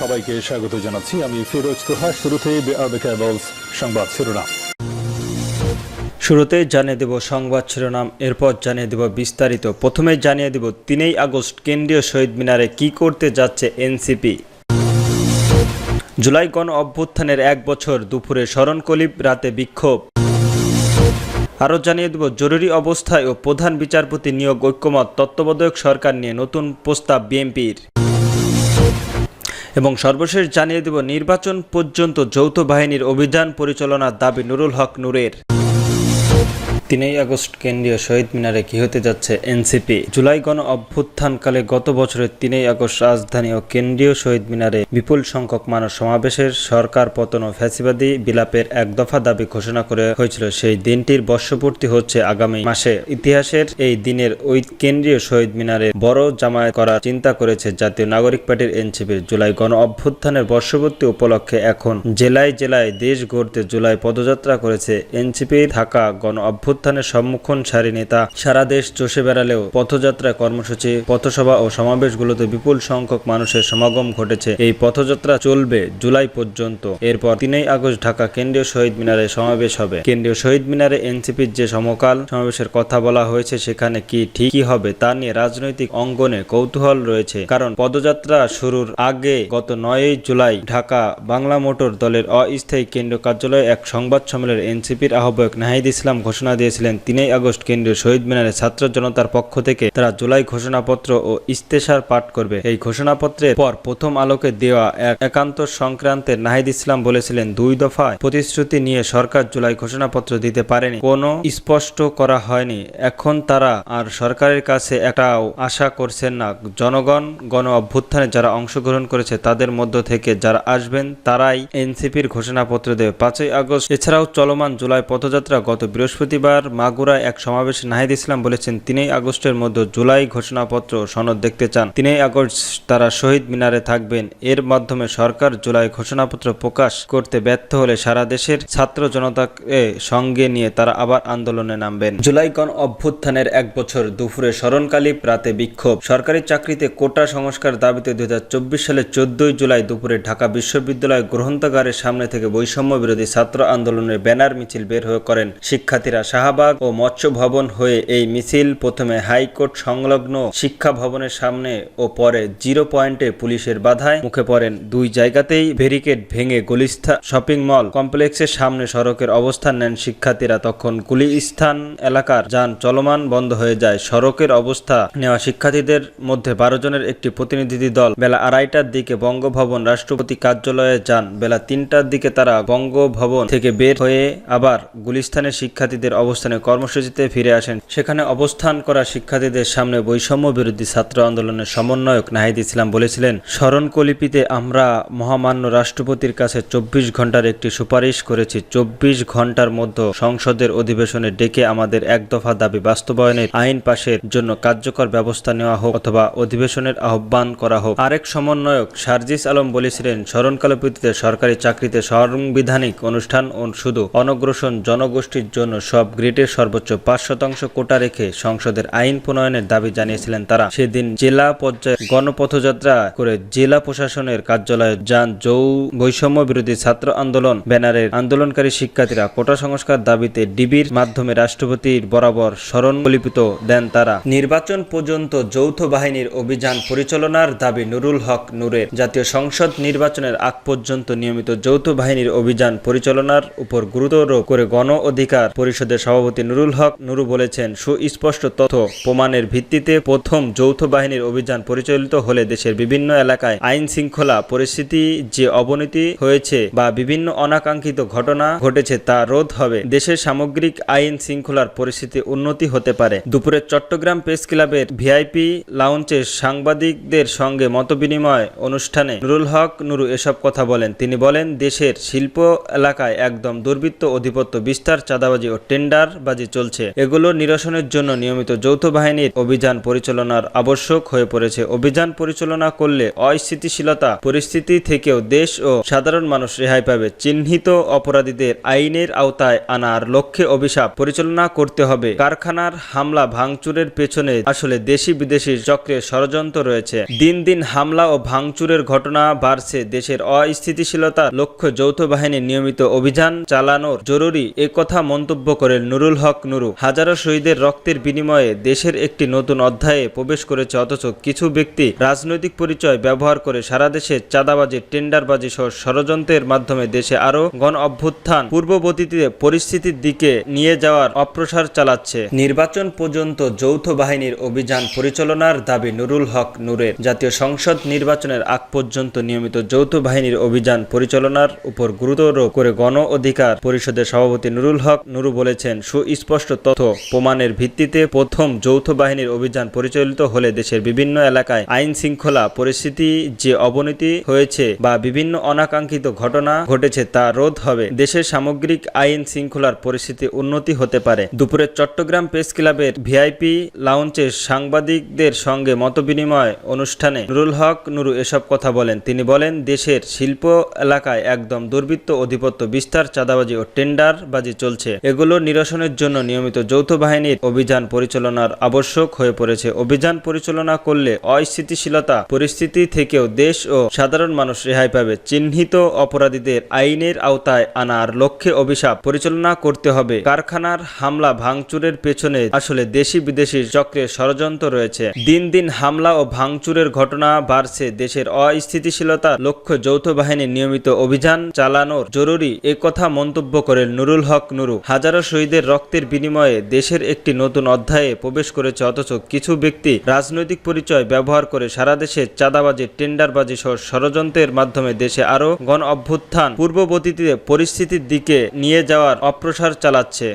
সবাইকে স্বাগত জানাচ্ছি। আমি ফিরোজ তোহা। শুরুতেই সংবাদ শিরোনাম। শুরুতেই জানিয়ে দেব সংবাদ শিরোনাম, এরপর জানিয়ে দেব বিস্তারিত। প্রথমে জানিয়ে দেব 3 আগস্ট কেন্দ্রীয় শহীদ মিনারে কি করতে যাচ্ছে এনসিপি। জুলাই গণ অভ্যুত্থানের 1 বছর, দুপুরে স্মরণকলিপ, রাতে বিক্ষোভ। আরও জানিয়ে দেব জরুরি অবস্থায় ও প্রধান বিচারপতি নিয়োগ ঐক্যমত, তত্ত্বাবধায়ক সরকার নিয়ে নতুন প্রস্তাব বিএনপির। এবং সর্বশেষ জানিয়ে দেব নির্বাচন পর্যন্ত যৌথ বাহিনীর অভিযান পরিচালনার দাবি নুরুল হক নূরের। 3 আগস্ট কেন্দ্রীয় শহীদ মিনারে কি হতে যাচ্ছে এনসিপি। জুলাই গণ অভ্যুত্থানকালে গত বছরের 3 আগস্ট রাজধানী ও কেন্দ্রীয় শহীদ মিনারে বিপুল সংখ্যক মানুষ সমাবেশের সরকার পতন ও ফ্যাসিবাদী বিলাপের এক দফা দাবি ঘোষণা করে হয়েছিল। সেই দিনটির বর্ষপূর্তি হচ্ছে আগামী মাসে। ইতিহাসের এই দিনের ওই কেন্দ্রীয় শহীদ মিনারে বড় জামায়াত করার চিন্তা করেছে জাতীয় নাগরিক পার্টির এনসিপির। জুলাই গণ অভ্যুত্থানের বর্ষপূর্তি উপলক্ষে এখন জেলায় জেলায় দেশ গড়তে জুলাই পদযাত্রা করেছে এনসিপি। ঢাকা গণ অভ্যুত্থানের সম্মুখীন সারি নেতা সারা দেশ চষে বেড়ালেও পথযাত্রা, কর্মসূচি, পথসভা ও সমাবেশগুলোতে বিপুল সংখ্যক মানুষের সমাগম ঘটেছে। এই পথযাত্রা চলবে জুলাই পর্যন্ত। এরপর 3 আগস্ট ঢাকা কেন্দ্রীয় শহীদ মিনারে সমাবেশ হবে। কেন্দ্রীয় শহীদ মিনারে এনসিপির যে সমকাল সমাবেশের কথা বলা হয়েছে সেখানে কি ঠিকই হবে তা নিয়ে রাজনৈতিক অঙ্গনে কৌতূহল রয়েছে। কারণ পদযাত্রা শুরুর আগে গত 9 জুলাই ঢাকা বাংলা মোটর দলের অস্থায়ী কেন্দ্রীয় কার্যালয়ে এক সংবাদ সম্মেলনে এনসিপির আহ্বায়ক নাহিদ ইসলাম ঘোষণা দিয়েছিলেন 3 আগস্ট কেন্দ্রীয় শহীদ মিনারে ছাত্র জনতার পক্ষ থেকে তারা জুলাই ঘোষণাপত্র ও ইস্তেহার পাঠ করবে। এই ঘোষণাপত্রের পর প্রথম আলোকে দেওয়া এক একান্ত সংক্রান্তে নাহিদ ইসলাম বলেছিলেন, 2 দফায় প্রতিশ্রুতি নিয়ে সরকার জুলাই ঘোষণাপত্র দিতে পারেনি, কোনো স্পষ্ট করা হয়নি। এখন তারা আর সরকারের কাছে একটাও আশা করছেন না। জনগণ গণ অভ্যুত্থানে যারা অংশগ্রহণ করেছে তাদের মধ্য থেকে যারা আসবেন তারাই এনসিপির ঘোষণাপত্র দেবে। 5 আগস্ট এছাড়াও চলমান জুলাই পদযাত্রা। গত বৃহস্পতিবার মাগুরায় এক সমাবেশে নাহিদ ইসলাম বলেছেন, 3 আগস্টের মধ্যে জুলাই ঘোষণাপত্র সনদ দেখতে চান। 3 আগস্ট তারা শহীদ মিনারে থাকবেন। এর মাধ্যমে সরকার জুলাই ঘোষণাপত্র প্রকাশ করতে ব্যর্থ হলে সারা দেশের ছাত্র জনতাকে সঙ্গে নিয়ে তারা আবার আন্দোলনে নামবেন। জুলাই গণ অভ্যুত্থানের 1 বছর, দুপুরে স্মরণকালিপ, রাতে বিক্ষোভ। সরকারি চাকরিতে কোটা সংস্কার দাবিতে 2024 সালের 14 জুলাই দুপুরে ঢাকা বিশ্ববিদ্যালয় গ্রন্থাগারের সামনে থেকে বৈষম্য বিরোধী ছাত্র আন্দোলনের ব্যানার মিছিল বের হয়ে করেন শিক্ষার্থীরা। শাহবাগ ও মৎস্য ভবন হয়ে এই মিছিল প্রথমে হাইকোর্ট সংলগ্ন শিক্ষা ভবনের সামনে ও পরে 0 পয়েন্টে পুলিশের বাধায় মুখে পড়েন। 2 জায়গাতেই ব্যারিকেড ভেঙে গুলিস্তান শপিং মল কমপ্লেক্সের সামনে সড়কের অবস্থান নেন শিক্ষার্থীরা। তখন গুলিস্তান এলাকার যান চলমান বন্ধ হয়ে যায়। সড়কের অবস্থা নেওয়া শিক্ষার্থীদের মধ্যে 12 জনের একটি প্রতিনিধি দল বেলা 2:30টার দিকে বঙ্গভবন রাষ্ট্রপতি কার্যালয়ে যান। বেলা 3টার দিকে তারা বঙ্গভবন থেকে বের হয়ে আবার গুলিস্তানের শিক্ষার্থীদের অবস্থানে কর্মসূচিতে ফিরে আসেন। সেখানে অবস্থান করা শিক্ষার্থীদের সামনে বৈষম্য বিরোধী ছাত্র আন্দোলনের সমন্বয়ক নাহিদ ইসলাম বলেছিলেন, স্মরণকলিপিতে আমরা মহামান্য রাষ্ট্রপতির কাছে 24 ঘন্টার একটি সুপারিশ করেছি। 24 ঘন্টার মধ্যে সংসদের অধিবেশনে ডেকে আমাদের 1 দফা দাবি বাস্তবায়নের আইন পাশের জন্য কার্যকর ব্যবস্থা নেওয়া হোক অথবা অধিবেশনের আহ্বান করা হোক। আরেক সমন্বয়ক সার্জিস আলম বলেছিলেন, স্মরণকলিপিতে সরকারি চাকরিতে সাংবিধানিক অনুষ্ঠান ও শুধু অনগ্রসর জনগোষ্ঠীর জন্য সব গ্রেডের সর্বোচ্চ 5% কোটা রেখে সংসদের আইন প্রণয়নের দাবি জানিয়েছিলেন তারা। সেদিন জেলা পর্যায়ে গণপথযাত্রা করে জেলা প্রশাসনের কার্যালয়ে যান বৈষম্য বিরোধী ছাত্র আন্দোলন ব্যানারের আন্দোলনকারী শিক্ষার্থীরা। কোটা সংস্কার দাবিতে ডিবির মাধ্যমে রাষ্ট্রপতির বরাবর স্মরণকলিপিত দেন তারা। নির্বাচন পর্যন্ত যৌথ বাহিনীর অভিযান পরিচালনার দাবি নুরুল হক নূরের। জাতীয় সংসদ নির্বাচনের আগ পর্যন্ত নিয়মিত যৌথ বাহিনীর অভিযান পরিচালনার উপর গুরুত্বারোপ করে গণ অধিকার পরিষদের সভাপতি নুরুল হক নুরু বলেছেন, সুস্পষ্ট তথ্য প্রমাণের ভিত্তিতে প্রথম যৌথ বাহিনীর অভিযান পরিচালিত হলে দেশের বিভিন্ন এলাকায় আইন শৃঙ্খলা পরিস্থিতি যে অবনতি হয়েছে বা বিভিন্ন অনাকাঙ্ক্ষিত ঘটনা ঘটেছে তা রোধ হবে। দেশের সামগ্রিক আইন শৃঙ্খলার পরিস্থিতি উন্নতি হতে পারে। দুপুরে চট্টগ্রাম প্রেস ক্লাবের ভিআইপি লাউঞ্জে সাংবাদিকদের সঙ্গে মতবিনিময় অনুষ্ঠানে নুরুল হক নুরু এসব কথা বলেন। তিনি বলেন, দেশের শিল্প এলাকায় একদম দুর্বৃত্ত আধিপত্য বিস্তার, চাঁদাবাজি ও টেন্ডার টেন্ডারবাজি চলছে। এগুলো নিরসনের জন্য নিয়মিত যৌথ বাহিনীর অভিযান পরিচালনার আবশ্যক হয়ে পড়েছে। অভিযান পরিচালনা করলে অস্থিতিশীলতা পরিস্থিতি থেকেও দেশ ও সাধারণ মানুষ রেহাই পাবে। চিহ্নিত অপরাধীদের আইনের আওতায় আনার লক্ষ্যে অভিযান পরিচালনা করতে হবে। কারখানার হামলা ভাঙচুরের পেছনে আসলে দেশি বিদেশি চক্রের ষড়যন্ত্র রয়েছে। দিন দিন হামলা ও ভাঙচুরের ঘটনা বাড়ছে। দেশের অস্থিতিশীলতা লক্ষ্যে যৌথ বাহিনীর নিয়মিত অভিযান চালানোর জরুরি একথা মন্তব্য করেন নুরুল হক নুরু। হাজারো শহীদের রক্তের বিনিময়ে দেশের একটি নতুন অধ্যায়ে প্রবেশ করেছে, অথচ কিছু ব্যক্তি রাজনৈতিক পরিচয় ব্যবহার করে সারা দেশে চাঁদাবাজি টেন্ডারবাজি সহ ষড়যন্ত্রের মাধ্যমে দেশে আরো গণ অভ্যুত্থান পূর্ববর্তীতে পরিস্থিতির দিকে নিয়ে যাওয়ার অপপ্রচার চালাচ্ছে। নির্বাচন পর্যন্ত যৌথ বাহিনীর অভিযান পরিচালনার দাবি নুরুল হক নূরের। জাতীয় সংসদ নির্বাচনের আগ পর্যন্ত নিয়মিত যৌথ বাহিনীর অভিযান পরিচালনার উপর গুরুত্ব আরোপ করে গণ অধিকার পরিষদের সভাপতি নুরুল হক নুরু বলেছেন, সুস্পষ্ট তথ্য প্রমাণের ভিত্তিতে প্রথম যৌথ বাহিনীর অভিযান পরিচালিত হলে দেশের বিভিন্ন এলাকায় আইন শৃঙ্খলা পরিস্থিতি যে অবনতি হয়েছে বা বিভিন্ন অনাকাঙ্ক্ষিত ঘটনা ঘটেছে তা রোধ হবে। দেশের সামগ্রিক আইন শৃঙ্খলার পরিস্থিতি উন্নতি হতে পারে। দুপুরে চট্টগ্রাম প্রেস ক্লাবের ভিআইপি লাউঞ্জে সাংবাদিকদের সঙ্গে মতবিনিময় অনুষ্ঠানে নুরুল হক নুরু এসব কথা বলেন। তিনি বলেন, দেশের শিল্প এলাকায় একদম দুর্বৃত্ত অধিপত্য বিস্তার, চাঁদাবাজি ও টেন্ডারবাজি চলছে। এগুলো নিরসনের জন্য নিয়মিত যৌথ বাহিনীর অভিযান পরিচালনার আবশ্যক হয়ে পড়েছে। অভিযান পরিচালনা করলে অস্থিতিশীলতা পরিস্থিতি থেকেও দেশ ও সাধারণ মানুষ রেহাই পাবে। চিহ্নিত অপরাধীদের আইনের আওতায় আনার লক্ষ্যে অভিযান পরিচালনা করতে হবে। কারখানার হামলা ভাঙচুরের পেছনে আসলে দেশি বিদেশি চক্রের ষড়যন্ত্র রয়েছে। দিন দিন হামলা ও ভাঙচুরের ঘটনা বাড়ছে। দেশের অস্থিতিশীলতা লক্ষ্যে যৌথ বাহিনীর নিয়মিত অভিযান চালানোর জরুরি একথা মন্তব্য করেন নুরুল হক নুরু। হাজারো শহীদের রক্তের বিনিময়ে দেশের একটি নতুন অধ্যায়ে প্রবেশ করেছে, অথচ কিছু ব্যক্তি রাজনৈতিক পরিচয় ব্যবহার করে সারা দেশে চাঁদাবাজি টেন্ডারবাজি সহ ষড়যন্ত্রের মাধ্যমে দেশে আরো গণ অভ্যুত্থান পূর্ববর্তীতে পরিস্থিতির দিকে নিয়ে যাওয়ার অপপ্রচার চালাচ্ছে।